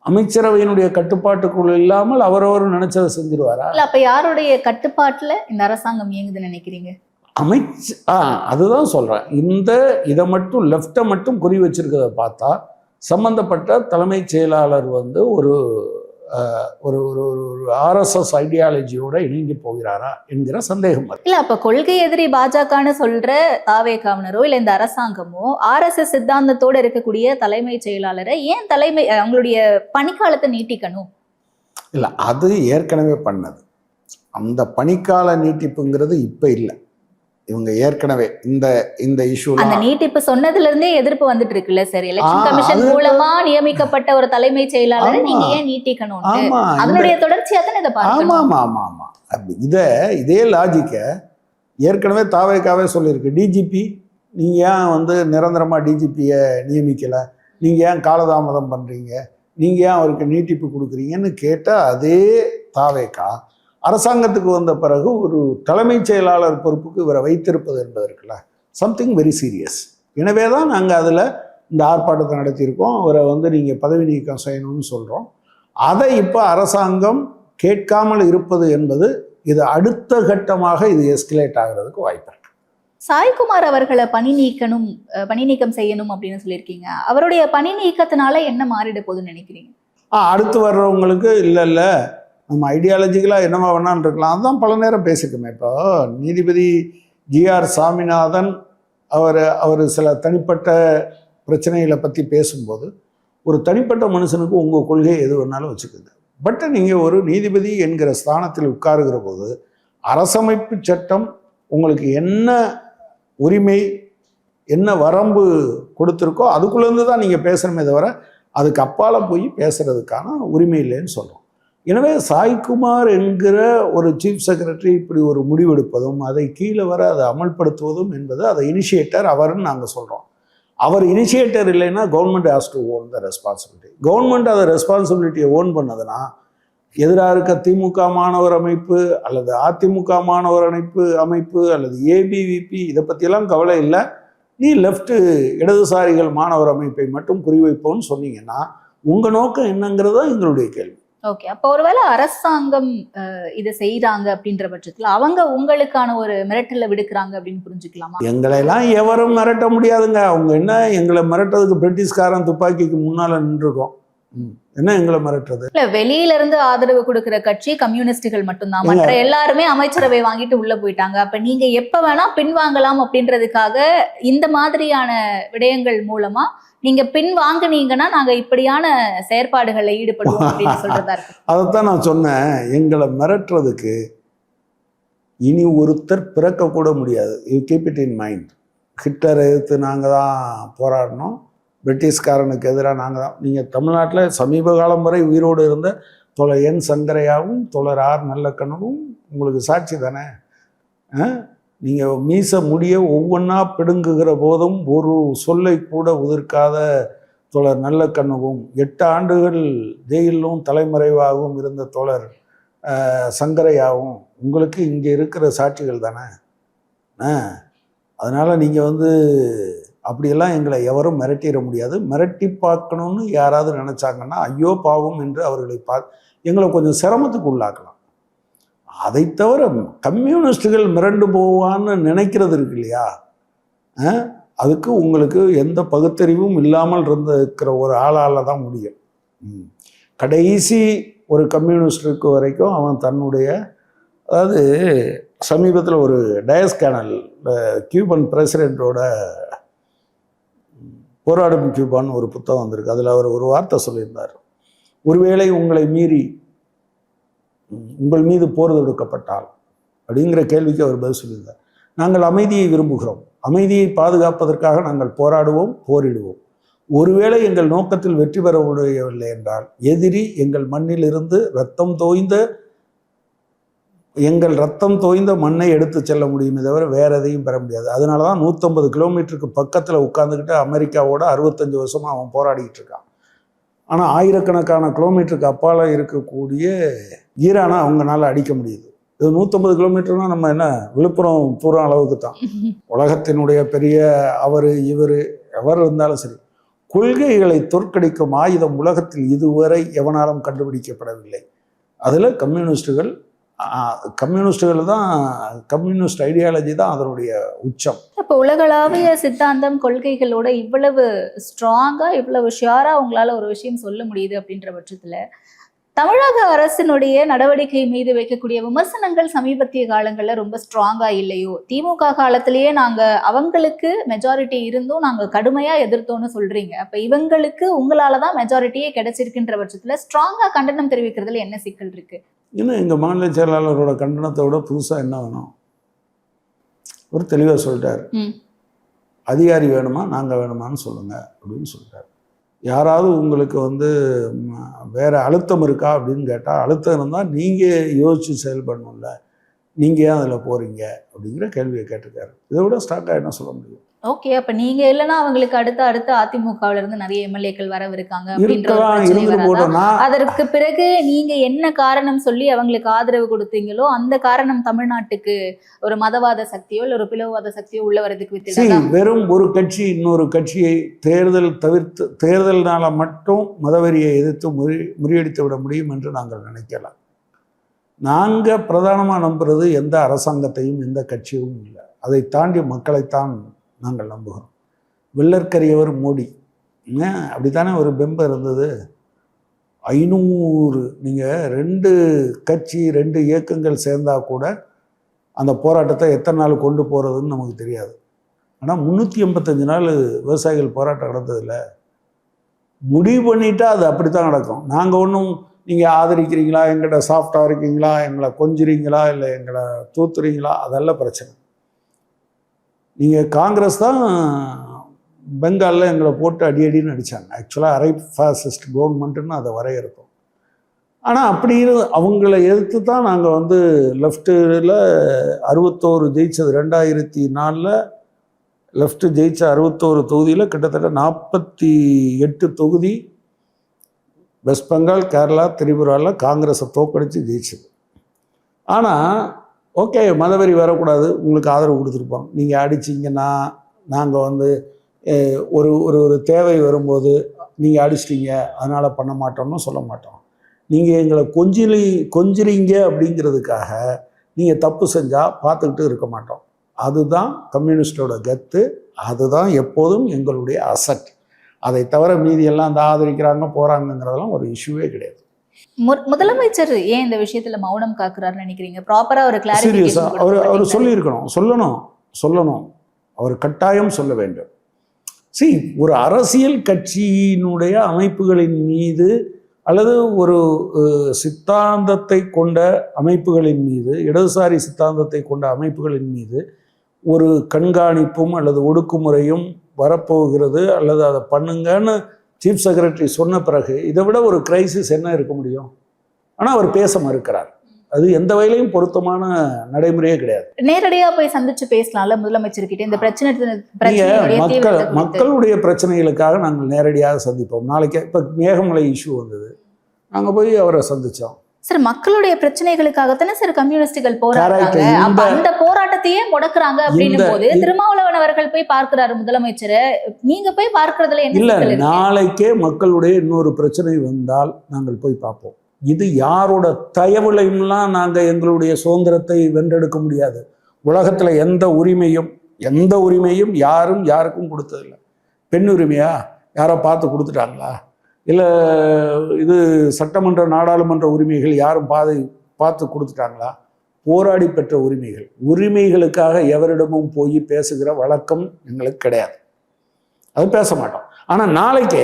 அமைச்சரவையினுடைய கட்டுப்பாட்டுக்குள்ள இல்லாமல் அவரவர் நினைச்சதை செஞ்சிருவாரா? அப்ப யாருடைய கட்டுப்பாட்டுல இந்த அரசாங்கம் இயங்குதுன்னு நினைக்கிறீங்க? அதுதான் சொல்றேன். இதை மட்டும் லெஃப்டை மட்டும் குறி வச்சிருக்கிறத பார்த்தா சம்பந்தப்பட்ட தலைமைச் செயலாளர் வந்து ஒரு ஆர்எஸ்எஸ் ஐடியாலஜியோட இணைந்து போகிறாரா என்கிற சந்தேகம். இல்ல, அப்ப கொள்கை எதிரி பாஜகன்னு சொல்ற தாவேகாவினரோ இல்ல இந்த அரசாங்கமோ ஆர்எஸ்எஸ் சித்தாந்தத்தோட இருக்கக்கூடிய தலைமைச் செயலாளரை ஏன் அவங்களுடைய பணிக்காலத்தை நீட்டிக்கணும்? இல்ல, அது ஏற்கனவே பண்ணது. அந்த பணிக்கால நீட்டிப்புங்கிறது இப்ப இல்லை. இவங்க ஏற்கனவே இந்த இஷ்யூ அந்த நீட்டிப்பு சொன்னதுல இருந்தே எதிர்ப்பு வந்துட்டு இருக்குல்ல சார். எலெக்ஷன் கமிஷன் மூலமா நியமிக்கப்பட்ட ஒரு தலைமைச் செயலாளரை நீங்க ஏன் நீட்டிக்கணும்? அதனுடைய தொடர்ச்சியா தான் இதை பாருங்க. ஆமா, இதே லாஜிக்க ஏற்கனவே தாவேக்காவே சொல்லியிருக்கு. டிஜிபி நீங்க ஏன் வந்து நிரந்தரமா டிஜிபியை நியமிக்கல, நீங்க ஏன் காலதாமதம் பண்றீங்க, நீங்க ஏன் அவருக்கு நீட்டிப்பு கொடுக்குறீங்கன்னு கேட்டால் அதே தாவேக்கா அரசாங்கத்துக்கு வந்த பிறகு ஒரு தலைமைச் செயலாளர் பொறுப்புக்கு இவரை வைத்திருப்பது என்பதற்குல சம்திங் வெரி சீரியஸ். எனவே தான் நாங்கள் அதில் இந்த ஆர்ப்பாட்டத்தை நடத்தியிருக்கோம். அவரை வந்து நீங்கள் பதவி நீக்கம் செய்யணும்னு சொல்கிறோம். அதை இப்போ அரசாங்கம் கேட்காமல் இருப்பது என்பது இது அடுத்த கட்டமாக இது எஸ்கலேட் ஆகிறதுக்கு வாய்ப்பு இருக்கு. சாய்குமார் அவர்களை பணி நீக்கம் செய்யணும் அப்படின்னு சொல்லியிருக்கீங்க. அவருடைய பணி நீக்கத்தினால என்ன மாறிட போகுதுன்னு நினைக்கிறீங்க? அடுத்து வர்றவங்களுக்கு இல்லை நம்ம ஐடியாலஜிக்கலாக என்னவா வேணான்னு இருக்கலாம். அதுதான் பல நேரம் பேசிக்கோமே. இப்போ நீதிபதி ஜிஆர் சாமிநாதன் அவர் சில தனிப்பட்ட பிரச்சனைகளை பற்றி பேசும்போது, ஒரு தனிப்பட்ட மனுஷனுக்கு உங்கள் கொள்கையை எது வேணாலும் வச்சுக்குது. பட் நீங்கள் ஒரு நீதிபதி என்கிற ஸ்தானத்தில் உட்காருகிற போது அரசமைப்பு சட்டம் உங்களுக்கு என்ன உரிமை என்ன வரம்பு கொடுத்துருக்கோ அதுக்குள்ளேருந்து தான் நீங்கள் பேசணுமே தவிர அதுக்கு அப்பால் போய் பேசுகிறதுக்கான உரிமை இல்லைன்னு சொல்கிறோம். எனவே சாய்குமார் என்கிற ஒரு சீஃப் செக்ரட்டரி இப்படி ஒரு முடிவெடுப்பதும் அதை கீழே வர அதை அமல்படுத்துவதும் என்பது அதை இனிஷியேட்டர் அவர்னு நாங்கள் சொல்கிறோம். அவர் இனிஷியேட்டர் இல்லைன்னா government has to own the responsibility. Government அதை ரெஸ்பான்சிபிலிட்டியை ஓன் பண்ணதுன்னா எதிராக இருக்க திமுக மாணவர் அமைப்பு அல்லது அதிமுக மாணவர் அமைப்பு அல்லது ஏபிவிபி இதை பற்றியெல்லாம் கவலை இல்லை, நீ லெஃப்ட் இடதுசாரிகள் மாணவர் அமைப்பை மட்டும் குறிவைப்போன்னு சொன்னீங்கன்னா உங்கள் நோக்கம் என்னங்கிறது தான் எங்களுடைய கேள்வி. ஓகே, அப்போ ஒருவேளை அரசாங்கம் இதை செய்யறாங்க அப்படின்ற பட்சத்தில் அவங்க உங்களுக்கான ஒரு மிரட்டலை விடுக்கிறாங்க அப்படின்னு புரிஞ்சுக்கலாமா? எங்களையெல்லாம் எவரும் மிரட்ட முடியாதுங்க. அவங்க என்ன எங்களை மிரட்டுறதுக்கு பிரிட்டிஷ்காரன் துப்பாக்கிக்கு முன்னால நின்றுருக்கோம். என்ன எங்களை மிரட்டுறது? இல்ல, வெளியில இருந்து ஆதரவு கொடுக்கிற கட்சி கம்யூனிஸ்டுகள் மட்டும்தான், மற்ற எல்லாருமே அமைச்சரவை வாங்கிட்டு உள்ள போயிட்டாங்க. அப்ப நீங்க எப்ப வேணா பின்வாங்கலாம் அப்படின்றதுக்காக இந்த மாதிரியான விடயங்கள் மூலமா நீங்க பின் வாங்கினீங்கன்னா நாங்க இப்படியான செயற்பாடுகளை ஈடுபடுவோம் அப்படின்னு சொல்றதா இருக்கு. அதைத்தான் நான் சொன்னேன், எங்களை மிரட்டுறதுக்கு இனி ஒருத்தர் பிறக்க கூட முடியாது. You keep it in mind. ஹிட்லரை எதிர்த்து நாங்கள் தான் போராடினோம், பிரிட்டிஷ்காரனுக்கு எதிராக நாங்கள் தான். நீங்கள் தமிழ்நாட்டில் சமீப காலம் வரை உயிரோடு இருந்த தோழர் என் சங்கரையாவும் தோழர் ஆர் நல்லக்கண்ணனும் உங்களுக்கு சாட்சி தானே. நீங்கள் மீச முடிய ஒவ்வொன்றா பிடுங்குகிற போதும் ஒரு சொல்லை கூட உதிர்க்காத தோழர் நல்லக்கண்ணுவும் 8 ஆண்டுகள் ஜெயிலும் தலைமறைவாகவும் இருந்த தோழர் சங்கரையாவும் உங்களுக்கு இங்கே இருக்கிற சாட்சிகள் தானே. அதனால் நீங்கள் அப்படியெல்லாம் எங்களை எவரும் மிரட்டிட முடியாது. மிரட்டி பார்க்கணுன்னு யாராவது நினச்சாங்கன்னா ஐயோ பாவம் என்று அவர்களை எங்களை கொஞ்சம் சிரமத்துக்கு உள்ளாக்கலாம். அதை தவிர கம்யூனிஸ்டுகள் மிரண்டு போவான்னு நினைக்கிறது இருக்கு இல்லையா, அதுக்கு உங்களுக்கு எந்த பகுத்தறிவும் இல்லாமல் இருக்கிற ஒரு ஆளால் தான் முடியும். கடைசி ஒரு கம்யூனிஸ்டுக்கு வரைக்கும் அவன் தன்னுடைய, அதாவது சமீபத்தில் ஒரு டயஸ் கேனல் கியூபன் பிரசிடெண்ட்டோட போராடும் கியூபான்னு ஒரு புத்தகம் வந்திருக்கு. அதில் அவர் ஒரு வார்த்தை சொல்லியிருந்தார், ஒருவேளை உங்களை மீறி உங்கள் மீது போர் தொடுக்கப்பட்டால் அப்படிங்கிற கேள்விக்கு அவர் பதில் சொல்லியிருந்தார். நாங்கள் அமைதியை விரும்புகிறோம், அமைதியை பாதுகாப்பதற்காக நாங்கள் போராடுவோம், போரிடுவோம். ஒருவேளை எங்கள் நோக்கத்தில் வெற்றி பெற முடியவில்லை என்றால் எதிரி எங்கள் மண்ணிலிருந்து எங்கள் ரத்தம் தோய்ந்த மண்ணை எடுத்து செல்ல முடியுமே தவிர வேற எதையும் பெற முடியாது. அதனால தான் 150 கிலோமீட்டருக்கு பக்கத்தில் உட்காந்துக்கிட்டு அமெரிக்காவோட 65 வருஷமாக அவன் போராடிக்கிட்டு இருக்கான். ஆனால் ஆயிரக்கணக்கான கிலோமீட்டருக்கு அப்பால் இருக்கக்கூடிய ஈரானை அவங்களால அடிக்க முடியுது. இது 150 கிலோமீட்டர்னா நம்ம என்ன விழுப்புரம் பூரா அளவுக்கு தான். உலகத்தினுடைய பெரிய எவர் இருந்தாலும் சரி, கொள்கைகளை தோற்கடிக்கும் ஆயுதம் உலகத்தில் இதுவரை எவனாலும் கண்டுபிடிக்கப்படவில்லை. அதில் கம்யூனிஸ்டுகள் தான், கம்யூனிஸ்ட் ஐடியாலஜி தான் அதனுடைய உச்சம். இப்போ உலகளாவிய சித்தாந்தம் கொள்கைகளோட இவ்வளவு ஸ்ட்ராங்கா இவ்வளவு ஷியரா உங்களால ஒரு விஷயம் சொல்ல முடியுது அப்படின்ற பட்சத்துல தமிழக அரசினுடைய நடவடிக்கை மீது வைக்கக்கூடிய விமர்சனங்கள் சமீபத்திய காலங்களில் ரொம்ப ஸ்ட்ராங்கா இல்லையோ? திமுக காலத்திலேயே நாங்க அவங்களுக்கு மெஜாரிட்டி இருந்தும் நாங்க கடுமையா எதிர்த்தோம்னு சொல்றீங்க. அப்ப இவங்களுக்கு உங்களாலதான் மெஜாரிட்டியே கிடைச்சிருக்குன்ற பட்சத்துல ஸ்ட்ராங்கா கண்டனம் தெரிவிக்கிறதுல என்ன சிக்கல் இருக்கு? இன்னும் எங்கள் மாநில செயலாளரோட கண்டனத்தை விட புதுசாக என்ன வேணும்? ஒரு தெளிவாக சொல்லிட்டார், அதிகாரி வேணுமா நாங்கள் வேணுமான்னு சொல்லுங்கள் அப்படின்னு சொல்லிட்டார். யாராவது உங்களுக்கு வேற அழுத்தம் இருக்கா அப்படின்னு கேட்டால், அழுத்தம் இருந்தால் நீங்கள் யோசித்து செயல்படணும்ல, நீங்கள் ஏன் அதில் போகிறீங்க அப்படிங்கிற கேள்வியை கேட்டிருக்காரு. இதை விட ஸ்ட்ராங்காக என்ன சொல்ல முடியும்? ஓகே, அப்ப நீங்க இல்லைன்னா அவங்களுக்கு அடுத்த அதிமுகவுல இருந்து நிறைய எம்எல்ஏக்கள் வரவிருக்காங்க அப்படின்ற ஒரு இருக்கலாம், பிரச்சனை இருந்து வராதா? போட்டோம்னா அதற்கு பிறகு நீங்க என்ன காரணம் சொல்லி அவங்களுக்கு ஆதரவு கொடுத்தீங்களோ அந்த காரணம் தமிழ்நாட்டுக்கு ஒரு மதவாத சக்தியோ இல்ல ஒரு பிளவுவாத சக்தியோ உள்ள வரதுக்கு விட்டுடாதா? வெறும் ஒரு கட்சி இன்னொரு கட்சியை தேர்தல்னால மட்டும் மதவெறியை எதிர்த்து முறியடித்து விட முடியும் என்று நாங்கள் நினைக்கலாம். நாங்கள் பிரதானமாக நம்புறது எந்த அரசாங்கத்தையும் எந்த கட்சியும் இல்லை. அதை தாண்டி மக்களைத்தான் நாங்கள் நம்புகிறோம். வெள்ளற்கரியவர் மோடி அப்படித்தானே ஒரு பிம்பம் இருந்தது. 500 நீங்கள் 2 கட்சி 2 இயக்கங்கள் சேர்ந்தா கூட அந்த போராட்டத்தை எத்தனை நாள் கொண்டு போகிறதுன்னு நமக்கு தெரியாது. ஆனால் 385 நாள் விவசாயிகள் போராட்டம் நடந்ததில்ல. முடிவு பண்ணிட்டா அது அப்படி தான் நடக்கும். நாங்கள் ஒன்றும் நீங்கள் ஆதரிக்கிறீங்களா, எங்கிட்ட சாஃப்டாக இருக்கீங்களா, எங்களை கொஞ்சுறீங்களா, இல்லை எங்களை தூத்துறீங்களா, அதெல்லாம் பிரச்சனை. நீங்கள் காங்கிரஸ் தான் பெங்காலில் எங்களை போட்டு அடின்னு அடித்தாங்க. ஆக்சுவலாக அரை ஃபாசிஸ்ட் கவர்மெண்ட்டுன்னு அதை வரையறுத்தோம். ஆனால் அப்படி அவங்கள எதிர்த்து தான் நாங்கள் லெஃப்ட்டில் 61 ஜெயித்தது. 2004 லெஃப்ட்டு ஜெயித்த 61 தொகுதியில் கிட்டத்தட்ட 48 தொகுதி வெஸ்ட் பெங்கால், கேரளா, திரிபுராவில் காங்கிரஸை தோக்கடித்து ஜெயிச்சது. ஆனால் ஓகே, மதவெறி வரக்கூடாது, உங்களுக்கு ஆதரவு கொடுத்துருப்போம். நீங்கள் அடிச்சிங்கன்னா நாங்கள் ஒரு ஒரு தேவை வரும்போது நீங்கள் அடிச்சிட்டிங்க அதனால் பண்ண மாட்டோம்னு சொல்ல மாட்டோம். நீங்கள் எங்களை கொஞ்சுறீங்க அப்படிங்கிறதுக்காக நீங்கள் தப்பு செஞ்சால் பார்த்துக்கிட்டு இருக்க மாட்டோம். அதுதான் கம்யூனிஸ்டோட கத்து, அதுதான் எப்போதும் எங்களுடைய அசட். அதை தவிர மீதியெல்லாம் ஆதரிக்கிறாங்க போகிறாங்கங்கிறதெல்லாம் ஒரு இஷ்யூவே கிடையாது. முதலமைச்சர் ஏன் இந்த விஷயத்துல மௌனம் காக்குறாருன்னு நினைக்கிறீங்க? ப்ராப்பரா ஒரு சீரியஸா அவர் சொல்லியிருக்கணும், சொல்லணும். அவர் கட்டாயம் சொல்ல வேண்டும். ஒரு அரசியல் கட்சியினுடைய அமைப்புகளின் மீது அல்லது ஒரு சித்தாந்தத்தை கொண்ட அமைப்புகளின் மீது, இடதுசாரி சித்தாந்தத்தை கொண்ட அமைப்புகளின் மீது ஒரு கண்காணிப்பும் அல்லது ஒடுக்குமுறையும் வரப்போகிறது அல்லது அதை பண்ணுங்கன்னு சீஃப் செக்ரட்டரி சொன்ன பிறகு இதை விட ஒரு கிரைசிஸ் என்ன இருக்க முடியும்? ஆனால் அவர் பேச மறுக்கிறார். அது எந்த வகையிலையும் பொருத்தமான நடைமுறையே கிடையாது. நேரடியாக போய் சந்திச்சு பேசலாம்ல முதலமைச்சர்கிட்ட இந்த பிரச்சனை. மக்களுடைய பிரச்சனைகளுக்காக நாங்கள் நேரடியாக சந்திப்போம். நாளைக்கு இப்போ மேகமலை இஷ்யூ வந்தது, நாங்கள் போய் அவரை சந்தித்தோம். சார், மக்களுடைய பிரச்சனைகளுக்காகத்தானே சார் கம்யூனிஸ்டுகள் போராடுறாங்க. அப்ப அந்த போராட்டத்தையே முடக்குறாங்க அப்படின்னும் போது திருமாவளவன் அவர்கள் போய் பார்க்கிறாரு முதலமைச்சரை, நீங்க போய் பார்க்கறதுல என்ன இல்ல? நாளைக்கே மக்களுடைய இன்னொரு பிரச்சனை வந்தால் நாங்கள் போய் பார்ப்போம். இது யாரோட தயவுலையும்லாம் நாங்கள் எங்களுடைய சுதந்திரத்தை வென்றெடுக்க முடியாது. உலகத்துல எந்த உரிமையும் யாரும் யாருக்கும் கொடுத்ததில்லை. பெண் உரிமையா யாரோ பார்த்து கொடுத்துட்டாங்களா? இல்லை இது சட்டமன்ற நாடாளுமன்ற உரிமைகள் யாரும் பார்த்து கொடுத்துட்டாங்களா? போராடி பெற்ற உரிமைகளுக்காக எவரிடமும் போய் பேசுகிற வழக்கம் எங்களுக்கு கிடையாது. அது பேச மாட்டோம். ஆனால் நாளைக்கே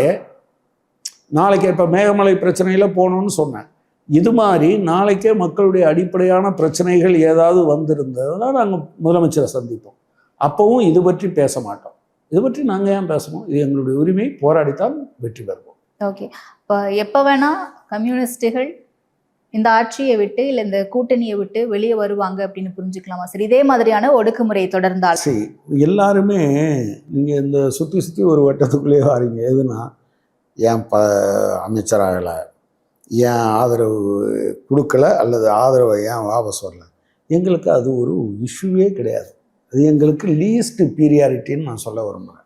இப்போ மேகமலை பிரச்சனையில் போகணும்னு சொன்னேன். இது மாதிரி நாளைக்கே மக்களுடைய அடிப்படையான பிரச்சனைகள் ஏதாவது வந்திருந்ததுன்னா நாங்கள் முதலமைச்சரை சந்திப்போம். அப்போவும் இது பற்றி பேச மாட்டோம். இது பற்றி நாங்கள் ஏன் பேசணும்? இது எங்களுடைய உரிமை, போராடித்தான் வெற்றி பெறுவோம். ஓகே, இப்போ எப்போ வேணா கம்யூனிஸ்டுகள் இந்த ஆட்சியை விட்டு இல்லை இந்த கூட்டணியை விட்டு வெளியே வருவாங்க அப்படின்னு புரிஞ்சுக்கலாமா சார்? இதே மாதிரியான ஒடுக்குமுறை தொடர்ந்தால் எல்லாருமே நீங்கள் இந்த சுற்றி ஒரு வட்டத்துக்குள்ளேயே வாரீங்க. எதுனா ஏன் அமைச்சராகலை, ஏன் ஆதரவு கொடுக்கல, அல்லது ஆதரவை ஏன் வாபஸ் வரல. எங்களுக்கு அது ஒரு இஷ்யூவே கிடையாது. அது எங்களுக்கு லீஸ்ட் பீரியாரிட்டின்னு நான் சொல்ல விரும்புகிறேன்.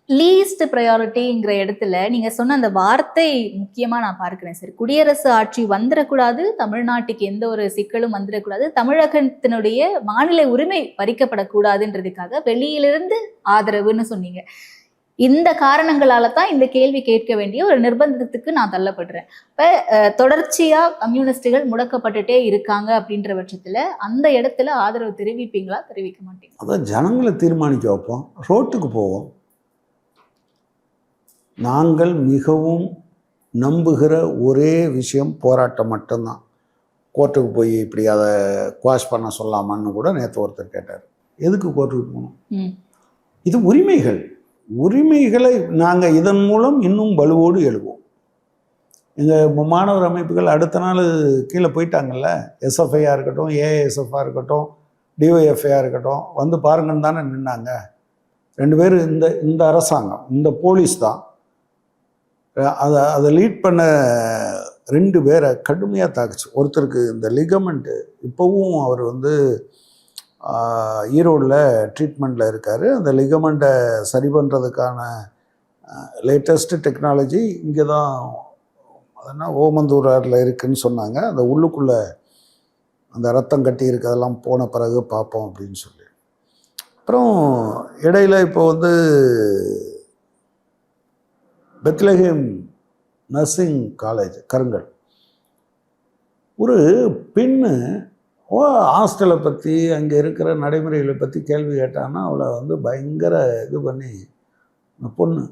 லீஸ்ட் ப்ரையாரிட்டிங்கிற இடத்துல நீங்க சொன்ன அந்த வார்த்தை முக்கியமா நான் பார்க்கிறேன் சார். குடியரசு ஆட்சி வந்துடக்கூடாது, தமிழ்நாட்டுக்கு எந்த ஒரு சிக்கலும் வந்துடக்கூடாது, தமிழகத்தினுடைய மாநில உரிமை பறிக்கப்படக்கூடாதுன்றதுக்காக வெளியிலிருந்து ஆதரவுன்னு சொன்னீங்க. இந்த காரணங்களால தான் இந்த கேள்வி கேட்க வேண்டிய ஒரு நிர்பந்தத்துக்கு நான் தள்ளப்படுறேன். இப்போ தொடர்ச்சியாக கம்யூனிஸ்டுகள் முடக்கப்பட்டுட்டே இருக்காங்க அப்படின்ற பட்சத்தில் அந்த இடத்துல ஆதரவு தெரிவிப்பீங்களா, தெரிவிக்க மாட்டீங்க? அதான் ஜனங்களை தீர்மானிக்க வைப்போம், ரோட்டுக்கு போவோம். நாங்கள் மிகவும் நம்புகிற ஒரே விஷயம் போராட்டம் மட்டும்தான். கோர்ட்டுக்கு போய் இப்படி அதை குவாஷ் பண்ண சொல்லாமான்னு கூட நேற்று ஒருத்தர் கேட்டார். எதுக்கு கோர்ட்டுக்கு போகணும்? இது உரிமைகளை நாங்கள் இதன் மூலம் இன்னும் வலுவோடு எழுவோம். எங்கள் மாணவர் அமைப்புகள் அடுத்த நாள் கீழே போயிட்டாங்கல்ல, எஸ்எஃப்ஐயாக இருக்கட்டும், ஏஎஸ்எஃப்ஆக இருக்கட்டும், டிஒய்எஃப்ஐயாக இருக்கட்டும், வந்து பாருங்கன்னு தானே நின்னாங்க. 2 பேர் இந்த அரசாங்கம், இந்த போலீஸ் தான் அதை லீட் பண்ண 2 பேரை கடுமையாக தாக்குச்சு. ஒருத்தருக்கு இந்த லிகமெண்ட்டு இப்போவும் அவர் வந்து ஈரோடில் ட்ரீட்மெண்ட்டில் இருக்கார். அந்த லிகமெண்ட்டை சரி பண்ணுறதுக்கான லேட்டஸ்ட்டு டெக்னாலஜி இங்கே தான் அதனால் ஓமந்தூராரில் இருக்குதுன்னு சொன்னாங்க. அந்த உள்ளுக்குள்ளே அந்த ரத்தம் கட்டி இருக்கிறதெல்லாம் போன பிறகு பார்ப்போம் அப்படின்னு சொல்லி. அப்புறம் இடையில இப்போ வந்து பெத்லஹேம் நர்சிங் காலேஜ் கருங்கல், ஒரு பெண்ணு ஹாஸ்டலை பற்றி அங்கே இருக்கிற நடைமுறைகளை பற்றி கேள்வி கேட்டான்னா அவளை வந்து பயங்கர இது பண்ணி, அந்த பொண்ணு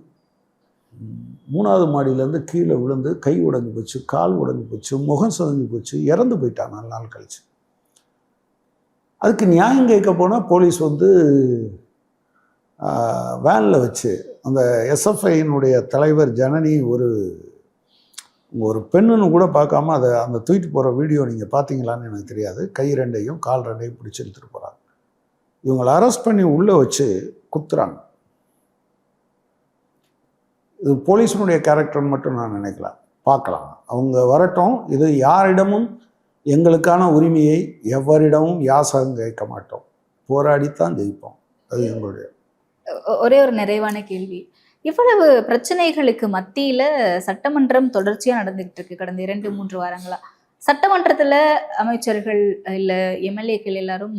3வது மாடியிலேருந்து கீழே விழுந்து கை உடைஞ்சு போச்சு, கால் உடைஞ்சு போச்சு, முகம் சிதைஞ்சு போச்சு, இறந்து போயிட்டான் 4 நாள் கழிச்சு. அதுக்கு நியாயம் கேட்க போனால் போலீஸ் வந்து வேனில் வச்சு அந்த எஸ்எஃப்ஐயினுடைய தலைவர் ஜனனி ஒரு பெண்ணுன்னு கூட பார்க்காம அந்த தூக்கிட்டு போகிற வீடியோ நீங்கள் பார்த்தீங்களான்னு எனக்கு தெரியாது. கை 2யும் கால் 2யும் பிடிச்சி எடுத்துகிட்டு போகிறாங்க. இவங்களை அரெஸ்ட் பண்ணி உள்ளே வச்சு குத்துறாங்க. இது போலீஸினுடைய கேரக்டர்னு மட்டும் நான் நினைக்கல, பார்க்கலாம், அவங்க வரட்டும். இது யாரிடமும் எங்களுக்கான உரிமையை எவரிடமும் யாசகம் கேட்க மாட்டோம், போராடித்தான் ஜெயிப்போம். அது எங்களுடைய ஒரே ஒரு நிறைவான கேள்வி. இவ்வளவு பிரச்சனைகளுக்கு மத்தியில சட்டமன்றம் தொடர்ச்சியா நடந்துகிட்டு இருக்கு கடந்த 2-3 வாரங்களா. சட்டமன்றத்துல அமைச்சர்கள் இல்ல எம்எல்ஏக்கள் எல்லாரும்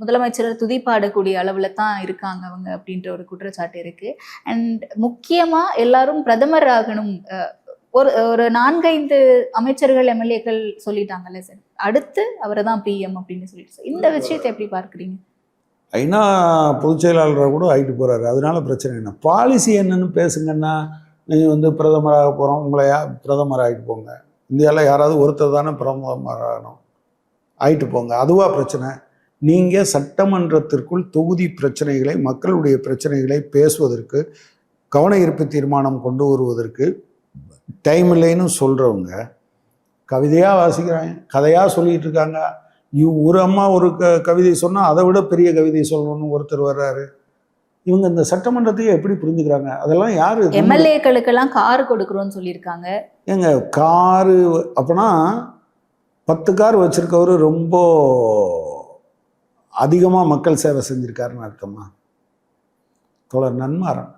முதலமைச்சரை துதிப்பாடக்கூடிய அளவுல தான் இருக்காங்க அவங்க அப்படின்ற ஒரு குற்றச்சாட்டு இருக்கு. அண்ட் முக்கியமா எல்லாரும் பிரதமர் ஆகணும், ஒரு 4-5 அமைச்சர்கள் எம்எல்ஏக்கள் சொல்லிட்டாங்கல்ல சார், அடுத்து அவரை தான் பிஎம் அப்படின்னு சொல்லிட்டு, இந்த விஷயத்தை எப்படி பார்க்குறீங்க? ஐநா பொதுச் செயலாளராக கூட ஆகிட்டு போகிறாரு, அதனால பிரச்சனை என்ன? பாலிசி என்னன்னு பேசுங்கன்னா, நீங்கள் வந்து பிரதமராக போகிறோம், உங்களை பிரதமர் ஆகிட்டு போங்க, இந்தியாவில் யாராவது ஒருத்தர் தானே பிரதமர் ஆகணும், ஆகிட்டு போங்க, அதுவா பிரச்சனை? நீங்கள் சட்டமன்றத்திற்குள் தொகுதி பிரச்சனைகளை, மக்களுடைய பிரச்சனைகளை பேசுவதற்கு, கவன ஈர்ப்பு தீர்மானம் கொண்டு வருவதற்கு டைம் இல்லைன்னு சொல்கிறவங்க கவிதையாக வாசிக்கிறாங்க, கதையாக சொல்லிகிட்டு இருக்காங்க. ஒரு அம்மா ஒரு கவிதை சொன்னால் அதை விட பெரிய கவிதை சொல்லணும்னு ஒருத்தர் வர்றாரு. இவங்க இந்த சட்டமன்றத்தையே எப்படி புரிஞ்சுக்கிறாங்க? அதெல்லாம் யார்? எம்எல்ஏக்களுக்கெல்லாம் கார் கொடுக்குறோன்னு சொல்லியிருக்காங்க. ஏங்க காரு அப்போனா 10 கார் வச்சுருக்கவர் ரொம்ப அதிகமாக மக்கள் சேவை செஞ்சுருக்காருன்னு அர்த்தமா? தோழர் நன்மாறன்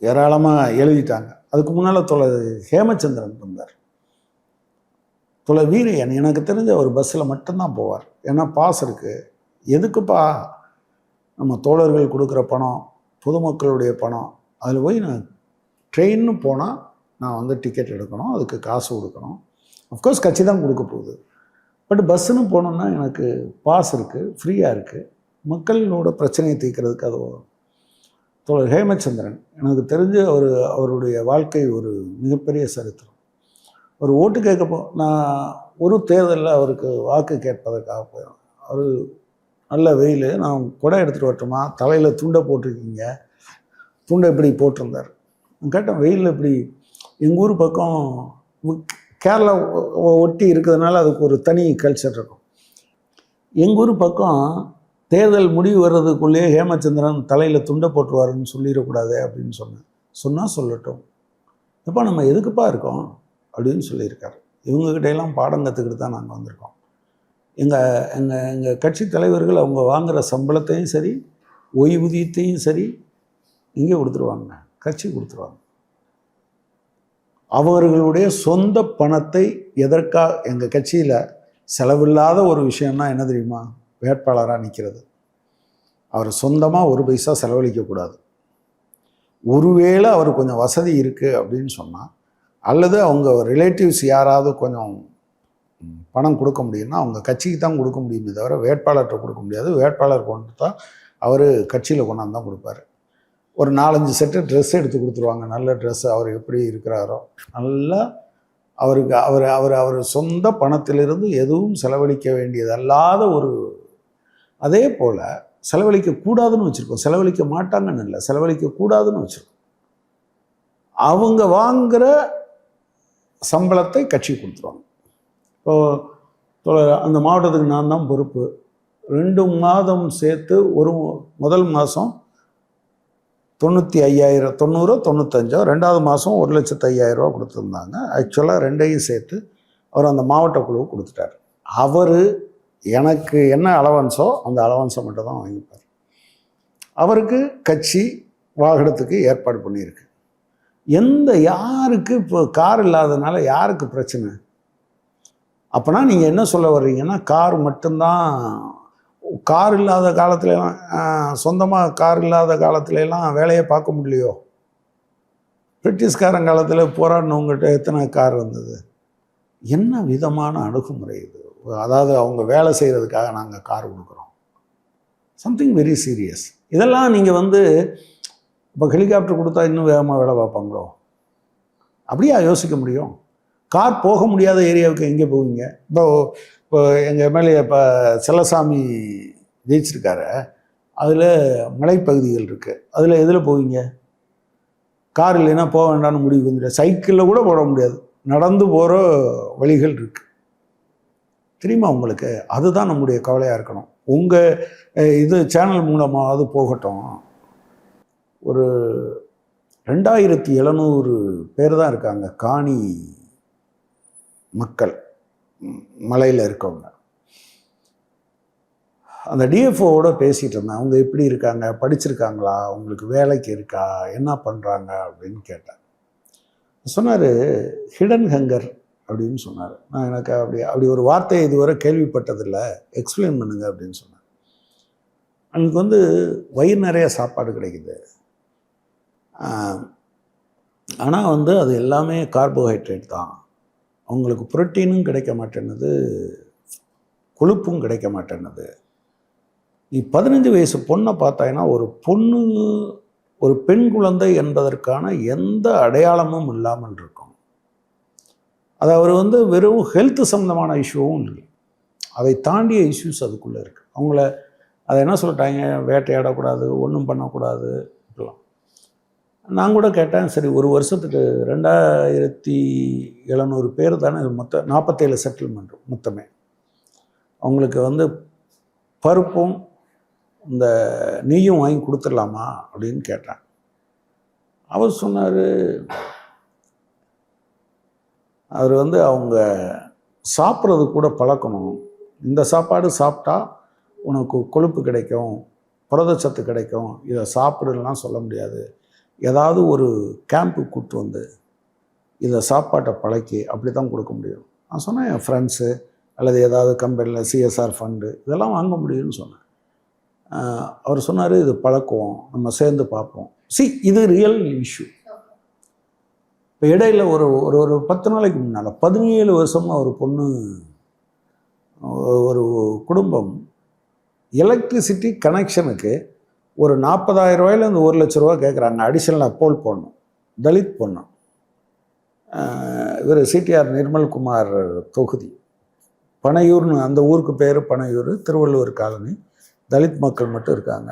ஏராளமாக எழுதிட்டாங்க. அதுக்கு முன்னால் தோழர் ஹேமச்சந்திரன் இருந்தார். தோழர் வீரையன் எனக்கு தெரிஞ்ச ஒரு பஸ்ஸில் மட்டும்தான் போவார், ஏன்னா பாஸ் இருக்குது. எதுக்குப்பா நம்ம தோழர்கள் கொடுக்குற பணம், பொதுமக்களுடைய பணம், அதில் போய் நான் ட்ரெயின்னு போனால் நான் வந்து டிக்கெட் எடுக்கணும், அதுக்கு காசு கொடுக்கணும். அஃப்கோர்ஸ் கட்சி தான் கொடுக்க போகுது, பட் பஸ்ஸுன்னு போனோன்னா எனக்கு பாஸ் இருக்குது, ஃப்ரீயாக இருக்குது, மக்களோட பிரச்சனையை தீர்க்கிறதுக்கு அது வரும். தோழர் ஹேமச்சந்திரன் எனக்கு தெரிஞ்சு அவருடைய வாழ்க்கை ஒரு மிகப்பெரிய சரித்திரம். ஒரு ஓட்டு கேட்கப்போ நான் ஒரு தேர்தலில் அவருக்கு வாக்கு கேட்பதற்காக போயிடும். அவர் நல்ல வெயில், நான் குடை எடுத்துகிட்டு வரட்டுமா, தலையில் துண்டை போட்டிருக்கீங்க, துண்டை இப்படி போட்டிருந்தார். நான் கேட்டேன், வெயில் இப்படி? எங்கள் ஊர் பக்கம் கேரளா ஒட்டி இருக்கிறதுனால அதுக்கு ஒரு தனி கல்ச்சர் இருக்கும். எங்கள் ஊர் பக்கம் தேர்தல் முடிவு வர்றதுக்குள்ளேயே ஹேமச்சந்திரன் தலையில் துண்டை போட்டுருவாருன்னு சொல்லிடக்கூடாது அப்படின்னு சொன்னால் சொல்லட்டும், எப்போ நம்ம எதுக்குப்பா இருக்கோம் அப்படின்னு சொல்லியிருக்காரு. இவங்ககிட்டையெல்லாம் பாடம் கற்றுக்கிட்டு தான் நாங்கள் வந்திருக்கோம். எங்கள் கட்சி தலைவர்கள் அவங்க வாங்குகிற சம்பளத்தையும் சரி, ஓய்வூதியத்தையும் சரி இங்கே கொடுத்துருவாங்க, கட்சி கொடுத்துருவாங்க. அவர்களுடைய சொந்த பணத்தை எதற்காக எங்கள் கட்சியில் செலவில்லாத ஒரு விஷயம்னா என்ன தெரியுமா? வேட்பாளராக நிற்கிறது. அவர் சொந்தமாக ஒரு பைசா செலவழிக்கக்கூடாது. ஒருவேளை அவர் கொஞ்சம் வசதி இருக்குது அப்படின்னு சொன்னால், அல்லது அவங்க ரிலேட்டிவ்ஸ் யாராவது கொஞ்சம் பணம் கொடுக்க முடியும்னா அவங்க கட்சிக்கு தான் கொடுக்க முடியுமே தவிர வேட்பாளர்கிட்ட கொடுக்க முடியாது. வேட்பாளர் கொண்டு தான் அவர் கட்சியில் கொண்டாந்து தான் கொடுப்பாரு. ஒரு 4-5 செட்டு ட்ரெஸ் எடுத்து கொடுத்துருவாங்க, நல்ல ட்ரெஸ்ஸு. அவர் எப்படி இருக்கிறாரோ நல்லா அவருக்கு அவர் சொந்த பணத்திலிருந்து எதுவும் செலவழிக்க வேண்டியது அல்லாத ஒரு, அதே போல் செலவழிக்கக்கூடாதுன்னு வச்சுருக்கோம். செலவழிக்க மாட்டாங்கன்னு இல்லை, செலவழிக்கக்கூடாதுன்னு வச்சுருக்கோம். அவங்க வாங்குகிற சம்பளத்தை கட்சி கொடுத்துருவாங்க. இப்போது அந்த மாவட்டத்துக்கு நான் தான் பொறுப்பு. 2 மாதம் சேர்த்து முதல் மாதம் 95,000 95 2வது மாதம் 1,05,000 கொடுத்துருந்தாங்க. ஆக்சுவலாக ரெண்டையும் சேர்த்து அவர் அந்த மாவட்ட குழுவுக்கு கொடுத்துட்டார். அவர் எனக்கு என்ன அலவன்ஸோ அந்த அலவன்ஸை மட்டும் தான் வாங்கிப்பார். அவருக்கு கட்சி வாகனத்துக்கு ஏற்பாடு பண்ணியிருக்கு. யாருக்கு இப்போ கார் இல்லாததுனால யாருக்கு பிரச்சனை? அப்போனா நீங்கள் என்ன சொல்ல வர்றீங்கன்னா, கார் மட்டும்தான், கார் இல்லாத காலத்துலலாம் சொந்தமாக கார் இல்லாத காலத்துலலாம் வேலையை பார்க்க முடியலையோ? பிரிட்டிஷ்காரன் காலத்தில் போராடினவங்ககிட்ட எத்தனை கார் வந்தது? என்ன விதமான அணுகுமுறை இது? அதாவது அவங்க வேலை செய்கிறதுக்காக நாங்கள் கார் கொடுக்குறோம். Something very serious. இதெல்லாம் நீங்கள் இப்போ ஹெலிகாப்டர் கொடுத்தா இன்னும் வேகமாக வேலை பார்ப்பாங்களோ? அப்படியா யோசிக்க முடியும்? கார் போக முடியாத ஏரியாவுக்கு எங்கே போவீங்க? இப்போ எங்கள் எம்எல்ஏ இப்போ செல்லசாமி ஜெயிச்சிருக்காரு. அதில் மலைப்பகுதிகள் இருக்குது. அதில் எதில் போவீங்க? கார் இல்லைன்னா போக வேண்டாம்னு முடிவு வந்துட்டு சைக்கிளில் கூட போட முடியாது, நடந்து போகிற வழிகள் இருக்குது. தெரியுமா உங்களுக்கு? அதுதான் நம்முடைய கவலையாக இருக்கணும். உங்கள் சேனல் மூலமாவது போகட்டும். ஒரு 2700 பேர் தான் இருக்காங்க காணி மக்கள், மலையில் இருக்கவங்க. அந்த டிஎஃப்ஓவோட பேசிகிட்டு இருந்தேன். அவங்க எப்படி இருக்காங்க, படிச்சிருக்காங்களா, உங்களுக்கு வேலைக்கு இருக்கா, என்ன பண்ணுறாங்க அப்படின்னு கேட்டேன். சொன்னார் ஹிடன் ஹங்கர் அப்படின்னு சொன்னார். நான் எனக்கு அப்படி ஒரு வார்த்தையை இதுவரை கேள்விப்பட்டதில்லை, எக்ஸ்பிளைன் பண்ணுங்க அப்படின்னு சொன்னேன். எனக்கு வயிறு நிறைய சாப்பாடு கிடைக்குது, ஆனால் அது எல்லாமே கார்போஹைட்ரேட் தான். அவங்களுக்கு புரோட்டீனும் கிடைக்க மாட்டேன்னுது, கொழுப்பும் கிடைக்க மாட்டேன்னுது. நீ 15 வயசு பொண்ணை பார்த்தாங்கன்னா, ஒரு பெண் குழந்தை என்பதற்கான எந்த அடையாளமும் இல்லாமல் இருக்கும். அது அவர் வெறும் ஹெல்த் சம்மந்தமான இஷ்யூவும் இல்லை, அதை தாண்டிய இஷ்யூஸ் அதுக்குள்ளே இருக்குது. அதை என்ன சொல்லிட்டாங்க, வேட்டையாடக்கூடாது, ஒன்றும் பண்ணக்கூடாது இப்படிலாம். நான் கூட கேட்டேன், சரி ஒரு வருஷத்துக்கு 2700 பேர் தானே மொத்தம் 47 செட்டில்மெண்ட் மொத்தமே, அவங்களுக்கு பருப்பும் இந்த நெய்யும் வாங்கி கொடுத்துடலாமா அப்படின்னு கேட்டேன். அவர் சொன்னார், அவர் அவங்க சாப்பிட்றது கூட பழக்கணும். இந்த சாப்பாடு சாப்பிட்டா உனக்கு கொழுப்பு கிடைக்கும், புரதச்சத்து கிடைக்கும், இதை சாப்பிடலாம் சொல்ல முடியாது. ஏதாவது ஒரு கேம்புக்கு கூப்பிட்டு இதை சாப்பாட்டை பழக்கி அப்படி தான் கொடுக்க முடியும். நான் சொன்னேன், என் ஃப்ரெண்ட்ஸு அல்லது ஏதாவது கம்பெனியில் சிஎஸ்ஆர் ஃபண்டு இதெல்லாம் வாங்க முடியும்னு சொன்னேன். அவர் சொன்னார், இது பழக்குவோம், நம்ம சேர்ந்து பார்ப்போம். இது ரியல் இஷ்யூ. இப்போ இடையில் ஒரு 10 நாளைக்கு முன்னால் 17 வருஷமாக ஒரு பொண்ணு, ஒரு குடும்பம் எலக்ட்ரிசிட்டி கனெக்ஷனுக்கு ஒரு 40,000 ரூபாயிலேருந்து 1,00,000 கேட்குறாங்க. அடிஷனலாக போல் போடணும். தலித் பொண்ணு, இவர் சிடிஆர் நிர்மல்குமார் தொகுதி, பனையூர்னு அந்த ஊருக்கு பேர் பனையூர், திருவள்ளுவர் காலனி, தலித் மக்கள் மட்டும் இருக்காங்க.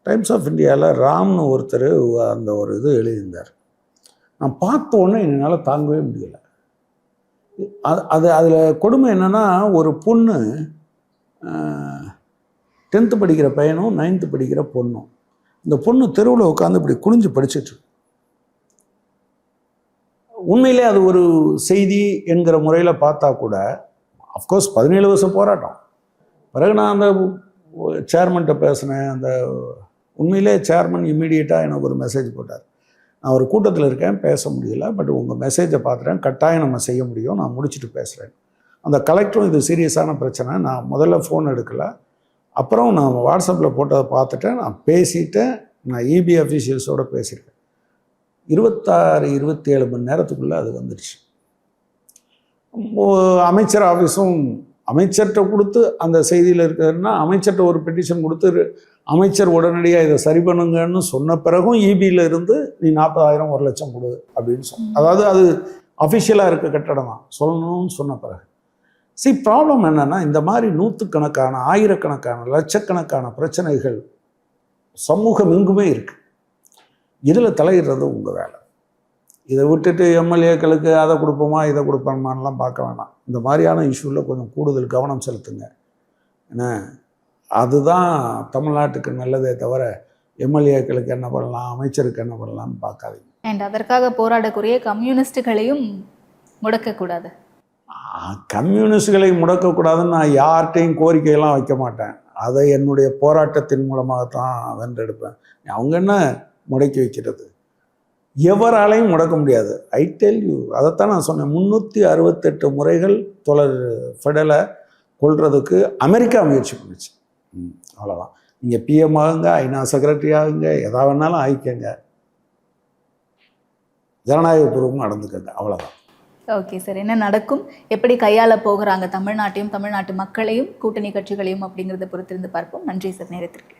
டைம்ஸ் ஆஃப் இந்தியாவில் ராம்னு ஒருத்தர் அந்த ஒரு இது எழுதியிருந்தார். நான் பார்த்த உடனே என்னால் தாங்கவே முடியலை. அதில் கொடுமை என்னென்னா, ஒரு பொண்ணு 10th படிக்கிற பையனும் 9th படிக்கிற பொண்ணும், இந்த பொண்ணு தெருவில் உட்காந்து இப்படி குனிஞ்சு படிச்சுட்டு, உண்மையிலே அது ஒரு செய்தி என்கிற முறையில் பார்த்தா கூட, அஃப்கோர்ஸ் 17 வருஷம் போராட்டம். பிறகு நான் அந்த சேர்மன்கிட்ட பேசினேன். அந்த உண்மையிலே சேர்மன் இம்மீடியட்டாக எனக்கு ஒரு மெசேஜ் போட்டார். நான் ஒரு கூட்டத்தில் இருக்கேன், பேச முடியல, பட் உங்கள் மெசேஜை பார்த்துட்டேன், கட்டாயம் நம்ம செய்ய முடியும், நான் முடிச்சுட்டு பேசுகிறேன். அந்த கலெக்டரும் இது சீரியஸான பிரச்சனை, நான் முதல்ல ஃபோன் எடுக்கலை, அப்புறம் நான் வாட்ஸ்அப்பில் போட்டதை பார்த்துட்டேன், நான் பேசிட்டேன், நான் இபி அஃபீஷியல்ஸோடு பேசியிருக்கேன். 26-27 மணி நேரத்துக்குள்ளே அது வந்துடுச்சு. அமைச்சர் ஆஃபீஸும் அமைச்சர்கிட்ட கொடுத்து அந்த செய்தியில் இருக்கிறதுனா, அமைச்சர்கிட்ட ஒரு பெட்டிஷன் கொடுத்து அமைச்சர் உடனடியாக இதை சரி பண்ணுங்கன்னு சொன்ன பிறகும் இபியில் இருந்து நீ 40,000 1,00,000 கொடு அப்படின்னு அதாவது அது அஃபிஷியலாக இருக்க கட்டடம் தான் சொல்லணும்னு சொன்ன பிறகு. ப்ராப்ளம் என்னென்னா, இந்த மாதிரி நூற்றுக்கணக்கான, ஆயிரக்கணக்கான, லட்சக்கணக்கான பிரச்சனைகள் சமூகம் எங்குமே இருக்குது. இதில் தலையிடுறது உங்கள் வேலை. இதை விட்டுட்டு எம்எல்ஏக்களுக்கு அதை கொடுப்போமா இதை கொடுப்போமான்லாம் பார்க்க வேணாம். இந்த மாதிரியான இஷ்யூவில் கொஞ்சம் கூடுதல் கவனம் செலுத்துங்க. ஏன்னா அதுதான் தமிழ்நாட்டுக்கு நல்லதே தவிர எம்எல்ஏக்களுக்கு என்ன பண்ணலாம், அமைச்சருக்கு என்ன பண்ணலாம்னு பார்க்காதீங்க. அண்ட் அதற்காக போராடக்கூடிய கம்யூனிஸ்டுகளையும் முடக்கக்கூடாது. கம்யூனிஸ்டுகளை முடக்கக்கூடாதுன்னு நான் யார்கிட்டையும் கோரிக்கையெல்லாம் வைக்க மாட்டேன். அதை என்னுடைய போராட்டத்தின் மூலமாகத்தான் வென்றெடுப்பேன். அவங்க என்ன முடக்கி வைக்கிறது? எவராலையும் முடக்க முடியாது. ஐ டெல் யூ, அதைத்தான் நான் சொன்னேன். 368 முறைகள் தோழர் ஃபெடலை கொள்றதுக்கு அமெரிக்கா முயற்சி பண்ணுச்சு. அவ்வளோதான். நீங்கள் பிஎம் ஆகுங்க, ஐநா செக்ரட்டரி ஆகுங்க, எதா வேணாலும் ஆகிக்கங்க, ஜனநாயகபூர்வமாக நடந்துக்கங்க, அவ்வளோதான். ஓகே சார், என்ன நடக்கும், எப்படி கையாள போகிறாங்க தமிழ்நாட்டையும் தமிழ்நாட்டு மக்களையும் கூட்டணி கட்சிகளையும் அப்படிங்கிறத பொறுத்திருந்து பார்ப்போம். நன்றி சார் நேரத்திற்கு.